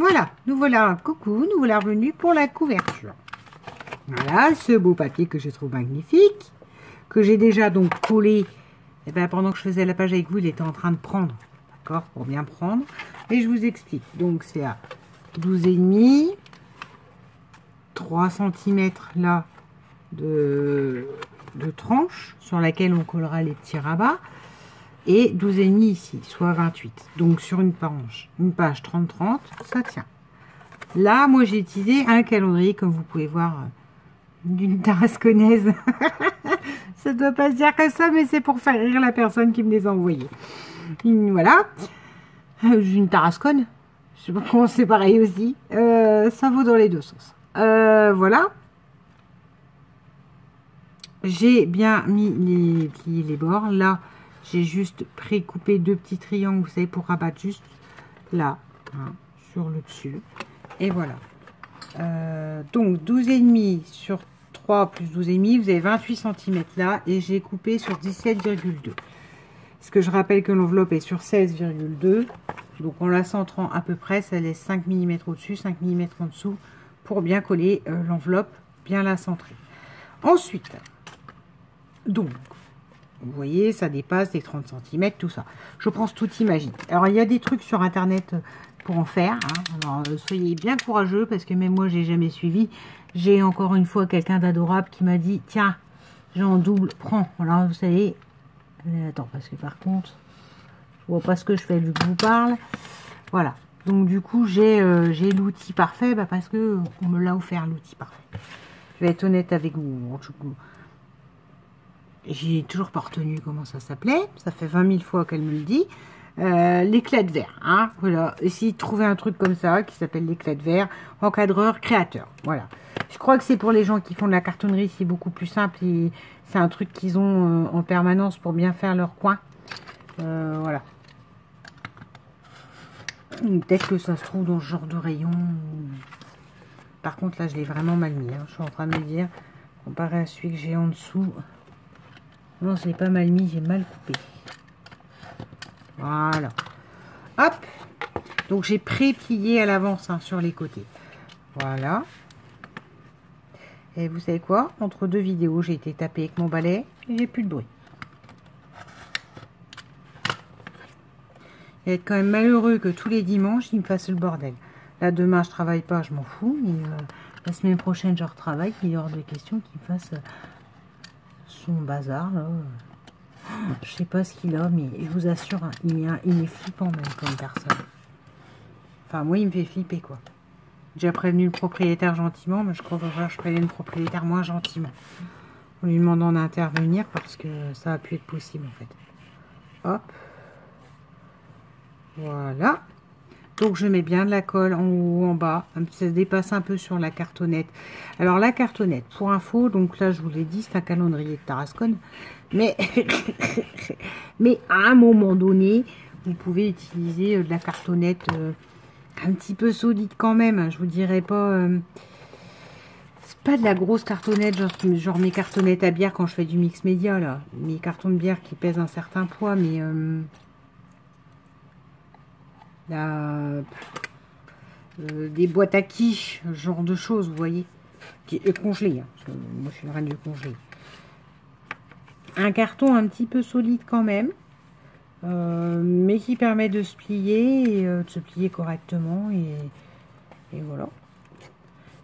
Voilà, nous voilà, coucou, nous voilà revenus pour la couverture. Voilà, ce beau papier que je trouve magnifique, que j'ai déjà donc collé. Et bien, pendant que je faisais la page avec vous, il était en train de prendre, d'accord, pour bien prendre. Et je vous explique. Donc, c'est à 12,5, 3 cm là de tranche sur laquelle on collera les petits rabats. Et 12,5 ici, soit 28. Donc sur une page 30-30, ça tient. Là, moi j'ai utilisé un calendrier, comme vous pouvez voir, d'une tarasconnaise. Ça doit pas se dire comme ça, mais c'est pour faire rire la personne qui me les a envoyés. Voilà. Une tarasconne. Je sais pas comment c'est pareil aussi. Ça vaut dans les deux sens. Voilà. J'ai bien mis les bords. Là, j'ai juste pré-coupé 2 petits triangles, vous savez, pour rabattre juste là, hein, sur le dessus. Et voilà. Donc, 12,5 sur 3 plus 12,5, vous avez 28 cm là. Et j'ai coupé sur 17,2. Parce que je rappelle que l'enveloppe est sur 16,2. Donc, en la centrant à peu près, ça laisse 5 mm au-dessus, 5 mm en dessous, pour bien coller l'enveloppe, bien la centrer. Ensuite, donc, vous voyez, ça dépasse les 30 cm, tout ça. Je pense tout imagine. Alors, il y a des trucs sur Internet pour en faire. Hein. Alors, soyez bien courageux, parce que même moi, j'ai jamais suivi. J'ai encore une fois quelqu'un d'adorable qui m'a dit, tiens, j'ai en double, prends. Alors, vous savez, attends, parce que par contre, je vois pas ce que je fais vu que je vous parle. Voilà. Donc, du coup, j'ai l'outil parfait, parce que on me l'a offert, l'outil parfait. Je vais être honnête avec vous. J'ai toujours pas retenu comment ça s'appelait. Ça fait 20 000 fois qu'elle me le dit. L'éclat de verre. Hein, voilà. Essayez de trouver un truc comme ça qui s'appelle l'éclat de verre. Encadreur, créateur. Voilà. Je crois que c'est pour les gens qui font de la cartonnerie. C'est beaucoup plus simple. Et c'est un truc qu'ils ont en permanence pour bien faire leur coin. Voilà. Peut-être que ça se trouve dans ce genre de rayon. Par contre, là, je l'ai vraiment mal mis. Hein. Je suis en train de me dire, comparé à celui que j'ai en dessous... Non, je l'ai pas mal mis, j'ai mal coupé. Voilà. Hop. Donc, j'ai pré-plié à l'avance hein, sur les côtés. Voilà. Et vous savez quoi? Entre deux vidéos, j'ai été tapée avec mon balai et j'ai plus de bruit. Il va être quand même malheureux que tous les dimanches, il me fasse le bordel. Là, demain, je travaille pas, je m'en fous. Mais la semaine prochaine, je retravaille. Il est hors de question qu'il me fasse... son bazar là. Je sais pas ce qu'il a, mais je vous assure, hein, il est flippant même comme personne. Enfin, moi, il me fait flipper quoi. J'ai déjà prévenu le propriétaire gentiment, mais je crois que je préviens le propriétaire moins gentiment. En lui demandant d'intervenir parce que ça a pu être possible en fait. Hop. Voilà. Donc, je mets bien de la colle en haut, en bas. Ça se dépasse un peu sur la cartonnette. Alors, la cartonnette, pour info, donc là, je vous l'ai dit, c'est un calendrier de Tarascon. Mais, mais à un moment donné, vous pouvez utiliser de la cartonnette un petit peu solide quand même. Je vous dirais pas... c'est pas de la grosse cartonnette, genre mes cartonnettes à bière quand je fais du mix média, là. Mes cartons de bière qui pèsent un certain poids, mais... des boîtes à quiche, ce genre de choses, vous voyez, qui est congelé. Hein, parce que moi, je suis une reine du congelé. Un carton un petit peu solide quand même, mais qui permet de se plier et de se plier correctement et voilà.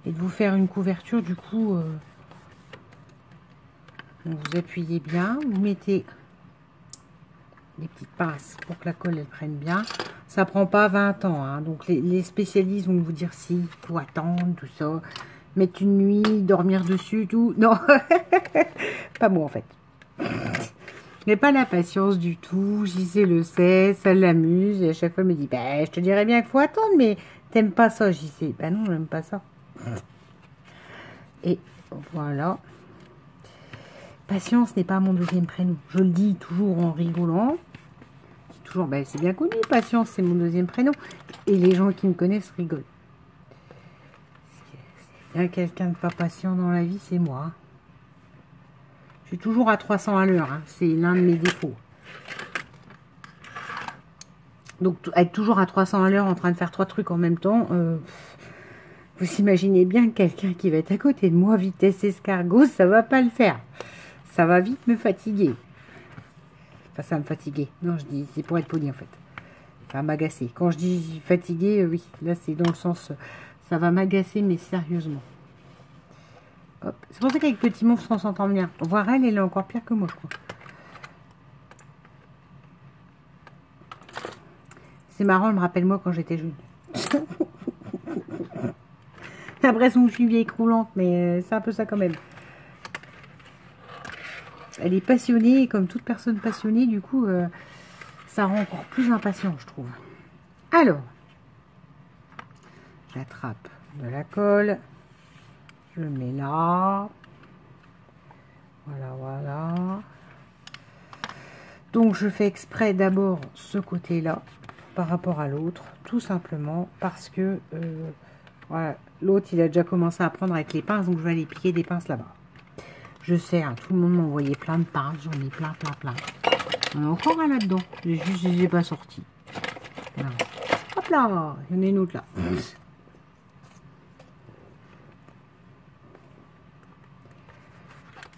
Et de vous faire une couverture du coup. Donc vous appuyez bien, vous mettez des petites pinces pour que la colle elle prenne bien. Ça prend pas 20 ans, hein. Donc les spécialistes vont vous dire si, il faut attendre, tout ça, mettre une nuit, dormir dessus, tout. Non, pas moi en fait. Je n'ai pas la patience du tout, JC le sait, ça l'amuse, et à chaque fois elle me dit, bah, je te dirais bien qu'il faut attendre, mais t'aimes pas ça, JC. Bah non, j'aime pas ça. Et voilà. Patience n'est pas mon deuxième prénom. Je le dis toujours en rigolant. Toujours, ben, c'est bien connu, Patience, c'est mon deuxième prénom. Et les gens qui me connaissent rigolent. S'il y a quelqu'un de pas patient dans la vie, c'est moi. Je suis toujours à 300 à l'heure. Hein. C'est l'un de mes défauts. Donc, être toujours à 300 à l'heure en train de faire 3 trucs en même temps, vous imaginez bien que quelqu'un qui va être à côté de moi, vitesse escargot, ça va pas le faire. Ça va vite me fatiguer. Enfin, ça va me fatiguer. Non, je dis, c'est pour être poli en fait. Ça va m'agacer. Quand je dis fatigué, oui, là c'est dans le sens, ça va m'agacer, mais sérieusement. C'est pour ça qu'avec Petit Monstre, on s'entend bien. Voir elle, elle est encore pire que moi, je crois. C'est marrant, elle me rappelle moi quand j'étais jeune. Après, son fille vieille croulante, mais c'est un peu ça quand même. Elle est passionnée, et comme toute personne passionnée, du coup, ça rend encore plus impatient, je trouve. Alors, j'attrape de la colle. Je le mets là. Voilà, voilà. Donc, je fais exprès d'abord ce côté-là par rapport à l'autre, tout simplement parce que voilà, l'autre, il a déjà commencé à prendre avec les pinces, donc je vais aller piquer des pinces là-bas. Je sais, hein, tout le monde m'a envoyé plein de pinces, j'en ai plein. On a encore un là-dedans, juste, je les ai pas sortis. Voilà. Hop là, il y en a une autre là.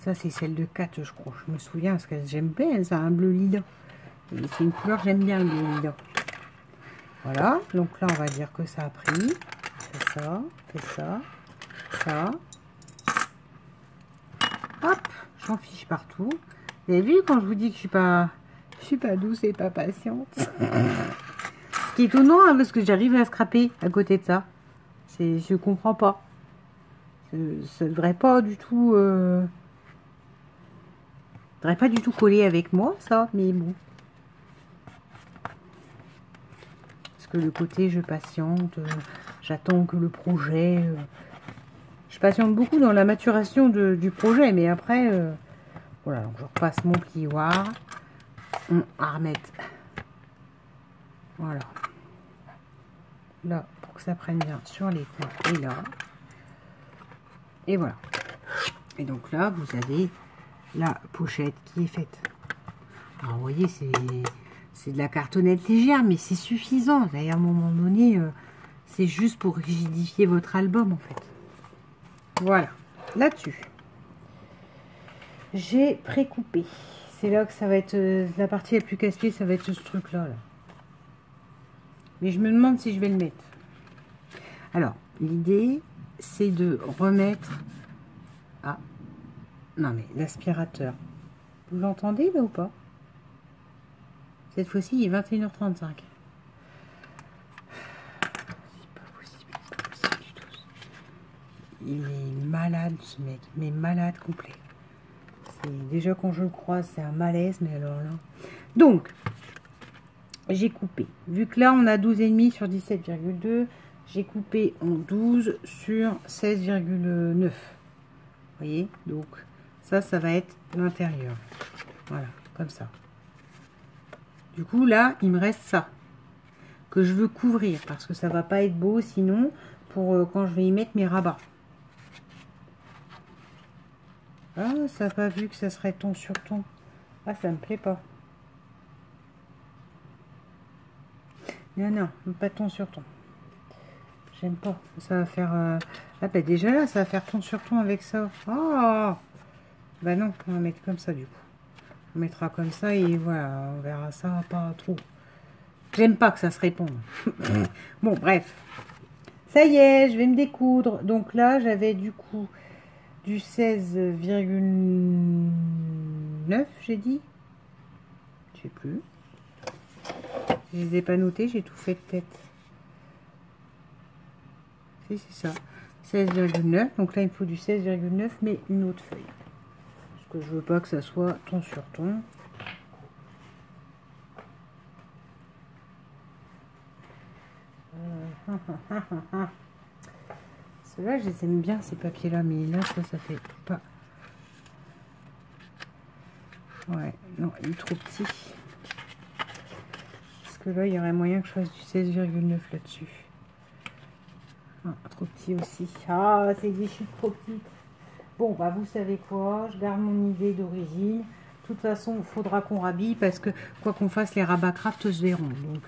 Ça, c'est celle de 4, je crois. Je me souviens, parce que j'aime bien, ça a un bleu lilas. C'est une couleur, j'aime bien le bleu lilas. Voilà, donc là, on va dire que ça a pris. Fait ça, ça. Hop, j'en fiche partout. Vous avez vu quand je vous dis que je suis pas douce et pas patiente. Ce qui est étonnant, hein, parce que j'arrive à scraper à côté de ça. Je comprends pas. Ça devrait pas du tout... devrait pas du tout coller avec moi, ça, mais bon. Parce que le côté je patiente, j'attends que le projet... je patiente beaucoup dans la maturation du projet, mais après, voilà, donc je repasse mon plioir. On va remettre, voilà, là, pour que ça prenne bien sur les coins, et là. Et voilà. Et donc là, vous avez la pochette qui est faite. Alors, vous voyez, c'est de la cartonnette légère, mais c'est suffisant. D'ailleurs, à un moment donné, c'est juste pour rigidifier votre album, en fait. Voilà, là-dessus. J'ai précoupé. C'est là que ça va être la partie la plus casse-pied, ça va être ce truc-là. Là. Mais je me demande si je vais le mettre. Alors, l'idée, c'est de remettre... Ah, non mais l'aspirateur. Vous l'entendez là ou pas? Cette fois-ci, il est 21h35. C'est pas possible du tout. Il est malade ce mec, mais malade complet. Déjà quand je le croise, c'est un malaise, mais alors là... Donc, j'ai coupé. Vu que là, on a 12,5 sur 17,2, j'ai coupé en 12 sur 16,9. Vous voyez? Donc, ça va être l'intérieur. Voilà, comme ça. Du coup, là, il me reste ça. Que je veux couvrir, parce que ça va pas être beau, sinon, pour quand je vais y mettre mes rabats. Ah, ça n'a pas vu que ça serait ton sur ton. Ah, ça me plaît pas. Non, pas ton sur ton. J'aime pas. Ça va faire... Ah, bah déjà là, ça va faire ton sur ton avec ça. Oh, bah non, on va mettre comme ça du coup. On mettra comme ça et voilà, on verra ça pas trop. J'aime pas que ça se réponde. Bon, bref. Ça y est, je vais me découdre. Donc là, j'avais du coup... du 16,9, j'ai dit. Je sais plus. Je les ai pas notés, j'ai tout fait de tête. Si, c'est ça. 16,9. Donc là, il me faut du 16,9, mais une autre feuille. Parce que je veux pas que ça soit ton sur ton. Ceux-là, je les aime bien, ces papiers-là, mais là, ça fait pas... Ouais, non, il est trop petit. Parce que là, il y aurait moyen que je fasse du 16,9 là-dessus. Ah, trop petit aussi. Ah, c'est des chutes trop petites. Bon, bah, vous savez quoi, je garde mon idée d'origine. De toute façon, il faudra qu'on rhabille parce que quoi qu'on fasse, les rabats craft se verront. Donc,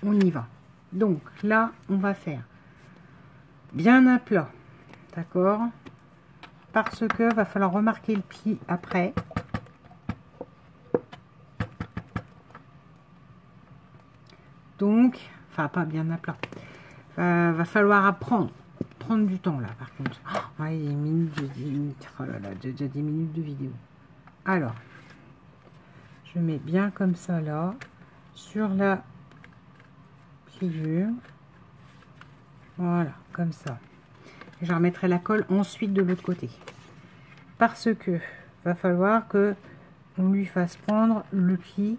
on y va. Donc là, on va faire bien à plat. D'accord? Parce que va falloir remarquer le pli après. Donc, enfin pas bien à plat. Va falloir apprendre. Prendre du temps là par contre. Oh, ouais, il y a 10 minutes. Oh là là, déjà 10 minutes de vidéo. Alors, je mets bien comme ça là. Sur la pliure. Voilà, comme ça. Et je remettrai la colle ensuite de l'autre côté. Parce que va falloir que on lui fasse prendre le pli.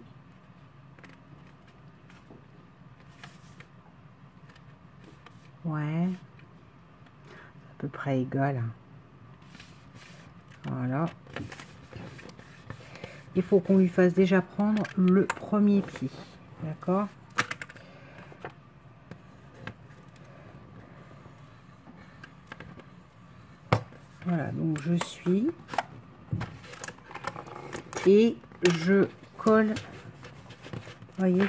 Ouais. À peu près égal. Voilà. Il faut qu'on lui fasse déjà prendre le premier pli. D'accord? Voilà, donc je suis et je colle, voyez,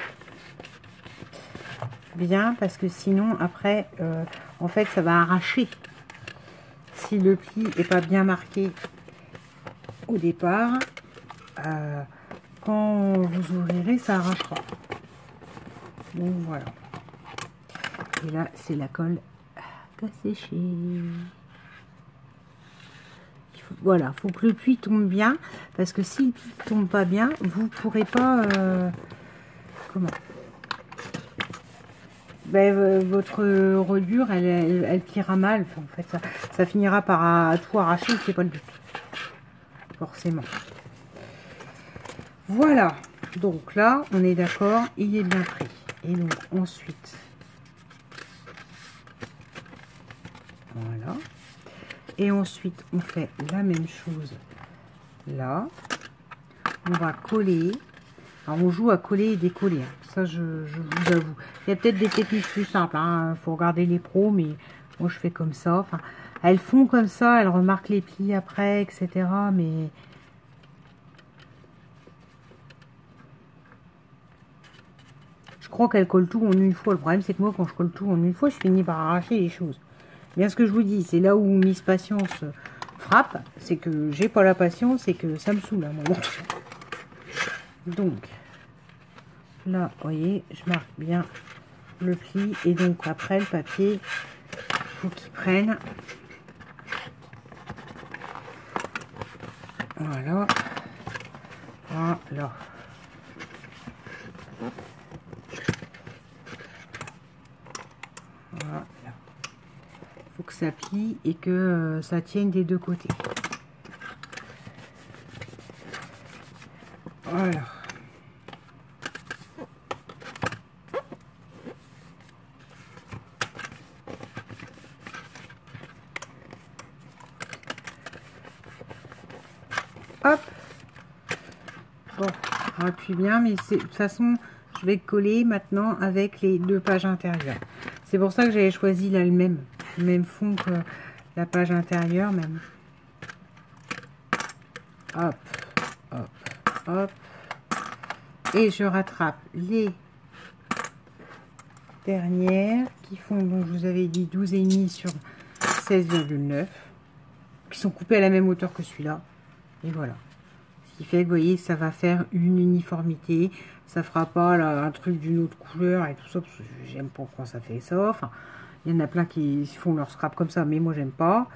bien, parce que sinon après en fait ça va arracher si le pli est pas bien marqué au départ. Quand vous ouvrirez, ça arrachera. Donc voilà, et là c'est la colle qu'à sécher. Voilà, faut que le pli tombe bien, parce que s'il ne tombe pas bien, vous pourrez pas comment, ben, votre reliure elle pliera mal. Enfin, en fait ça finira par tout arracher, c'est pas le but forcément. Voilà, donc là on est d'accord, il est bien pris. Et donc ensuite voilà. Et ensuite, on fait la même chose là. On va coller. Alors, on joue à coller et décoller. Hein. Ça, je vous avoue. Il y a peut-être des techniques plus simples. Il faut regarder les pros, mais moi, je fais comme ça. Enfin, elles font comme ça. Elles remarquent les plis après, etc. Mais je crois qu'elles collent tout en une fois. Le problème, c'est que moi, quand je colle tout en une fois, je finis par arracher les choses. Bien ce que je vous dis, c'est là où Miss Patience frappe, c'est que j'ai pas la patience et que ça me saoule à un moment. Donc là, vous voyez, je marque bien le pli et donc après le papier, il faut qu'il prenne. Voilà. Voilà. Voilà. Faut que ça plie et que ça tienne des deux côtés. Voilà. Hop. Bon, on appuie bien, mais de toute façon, je vais coller maintenant avec les deux pages intérieures. C'est pour ça que j'avais choisi là le même fond que la page intérieure même. Hop, hop, hop. Et je rattrape les dernières qui font, donc je vous avais dit 12,5 sur 16,9, qui sont coupées à la même hauteur que celui-là. Et voilà. Ce qui fait que vous voyez, ça va faire une uniformité. Ça fera pas là, un truc d'une autre couleur et tout ça, parce que j'aime pas quand ça fait ça. Enfin, il y en a plein qui font leur scrap comme ça, mais moi j'aime pas.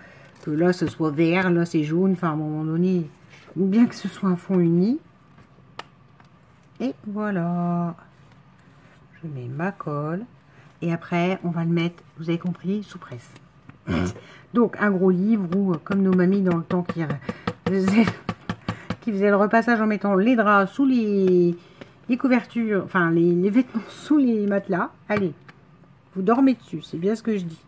Que là ce soit vert, là c'est jaune. Enfin, à un moment donné, bien que ce soit un fond uni. Et voilà. Je mets ma colle. Et après, on va le mettre, vous avez compris, sous presse. Donc, un gros livre ou comme nos mamies dans le temps qui faisaient le repassage en mettant les draps sous les couvertures, enfin les vêtements sous les matelas. Allez, vous dormez dessus, c'est bien ce que je dis.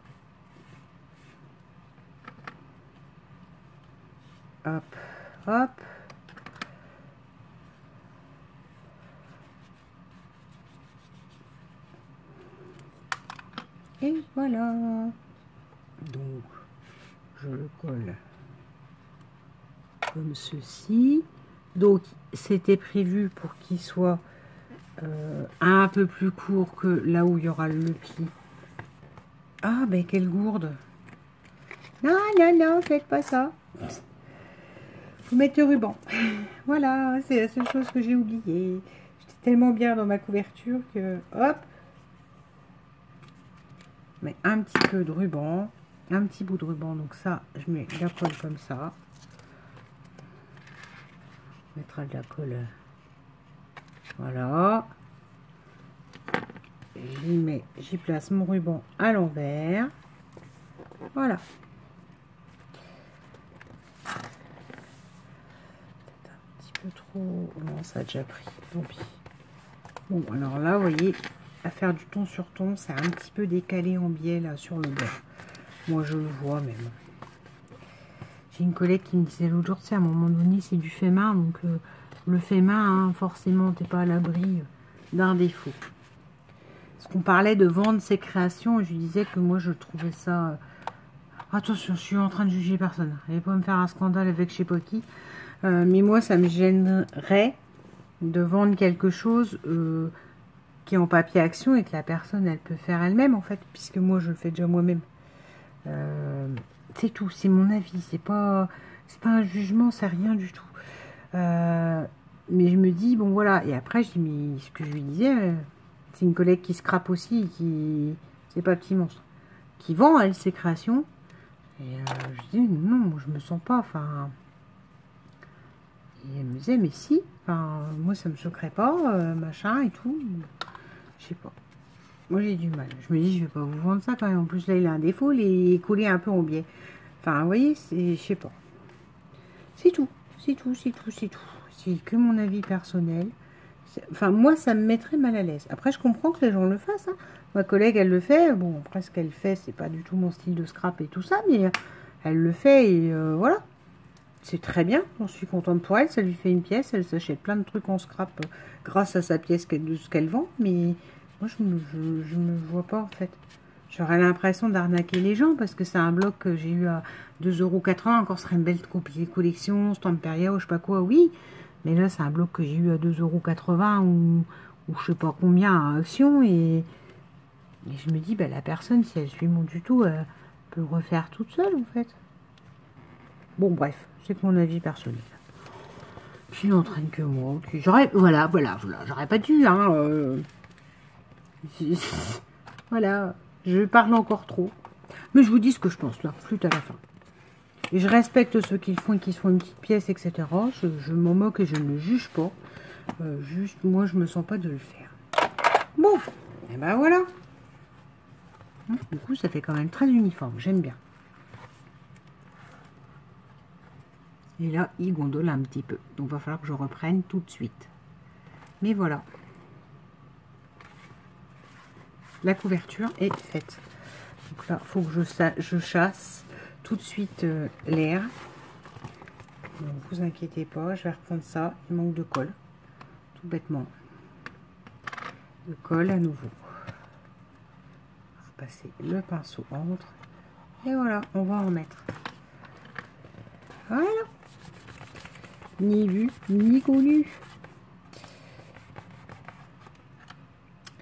Hop, hop. Et voilà. Donc, je le colle comme ceci. Donc, c'était prévu pour qu'il soit un peu plus court que là où il y aura le pli. Ah, ben quelle gourde! Non, non, non, faites pas ça. Vous mettez le ruban. Voilà, c'est la seule chose que j'ai oubliée. J'étais tellement bien dans ma couverture que, hop, je mets un petit peu de ruban, un petit bout de ruban. Donc ça, je mets de la colle comme ça. On mettra de la colle. Voilà. J'y place mon ruban à l'envers. Voilà. Trop, non, ça a déjà pris, tant pis. Bon, alors là, vous voyez, à faire du ton sur ton, c'est un petit peu décalé en biais là sur le bord. Moi, je le vois même. J'ai une collègue qui me disait l'autre jour, tu sais, à un moment donné, c'est du fait main, donc le fait main, hein, forcément, t'es pas à l'abri d'un défaut. Parce qu'on parlait de vendre ses créations, je lui disais que moi, je trouvais ça... Attention, je suis en train de juger personne. Elle va pas me faire un scandale avec je sais pas qui. Mais moi, ça me gênerait de vendre quelque chose qui est en papier action et que la personne, elle peut faire elle-même, en fait, puisque moi, je le fais déjà moi-même. C'est tout, c'est mon avis, c'est pas un jugement, c'est rien du tout. Mais je me dis, bon, voilà. Et après, je dis, mais ce que je lui disais, c'est une collègue qui scrape aussi, c'est pas petit monstre, qui vend, elle, ses créations. Et je dis, non, moi, je me sens pas, enfin... Et elle me disait, mais si, enfin, moi ça me choquerait pas, machin et tout. Je sais pas. Moi j'ai du mal. Je me dis, je vais pas vous vendre ça quand même. En plus là, il a un défaut, il est collé un peu en biais. Enfin, vous voyez, je sais pas. C'est tout. C'est tout, c'est tout, c'est tout. C'est que mon avis personnel. Enfin, moi, ça me mettrait mal à l'aise. Après, je comprends que les gens le fassent. Hein. Ma collègue, elle le fait. Bon, après, ce qu'elle fait, c'est pas du tout mon style de scrap et tout ça, mais elle le fait et voilà. C'est très bien, j'en suis contente pour elle, ça lui fait une pièce, elle s'achète plein de trucs en scrap grâce à sa pièce de ce qu'elle vend, mais moi je me vois pas en fait. J'aurais l'impression d'arnaquer les gens parce que c'est un bloc que j'ai eu à 2,80 €, encore ce serait une belle collection, Stamperia ou je sais pas quoi, oui, mais là c'est un bloc que j'ai eu à 2,80 € ou je sais pas combien à Action et je me dis, bah, la personne, si elle suit mon tuto, elle peut le refaire toute seule en fait. Bon, bref, c'est que mon avis personnel. Qui n'entraîne que moi. J'aurais, voilà, j'aurais pas dû, hein. Voilà, je parle encore trop. Mais je vous dis ce que je pense, là, flûte à la fin. Et je respecte ceux qui le font et qui font une petite pièce, etc. Je m'en moque et je ne juge pas. Juste, moi, je me sens pas de le faire. Bon, et ben voilà. Du coup, ça fait quand même très uniforme, j'aime bien. Et là, il gondole un petit peu. Donc, il va falloir que je reprenne tout de suite. Mais voilà. La couverture est faite. Donc là, il faut que je chasse tout de suite l'air. Ne vous inquiétez pas, je vais reprendre ça. Il manque de colle. Tout bêtement. De colle à nouveau. On va passer le pinceau entre. Et voilà, on va en mettre. Voilà. Ni vu, ni connu.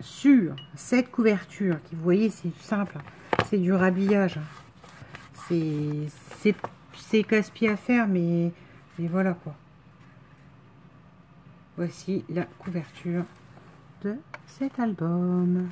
Sur cette couverture, qui vous voyez, c'est simple, c'est du rhabillage. C'est casse-pied à faire, mais voilà quoi. Voici la couverture de cet album.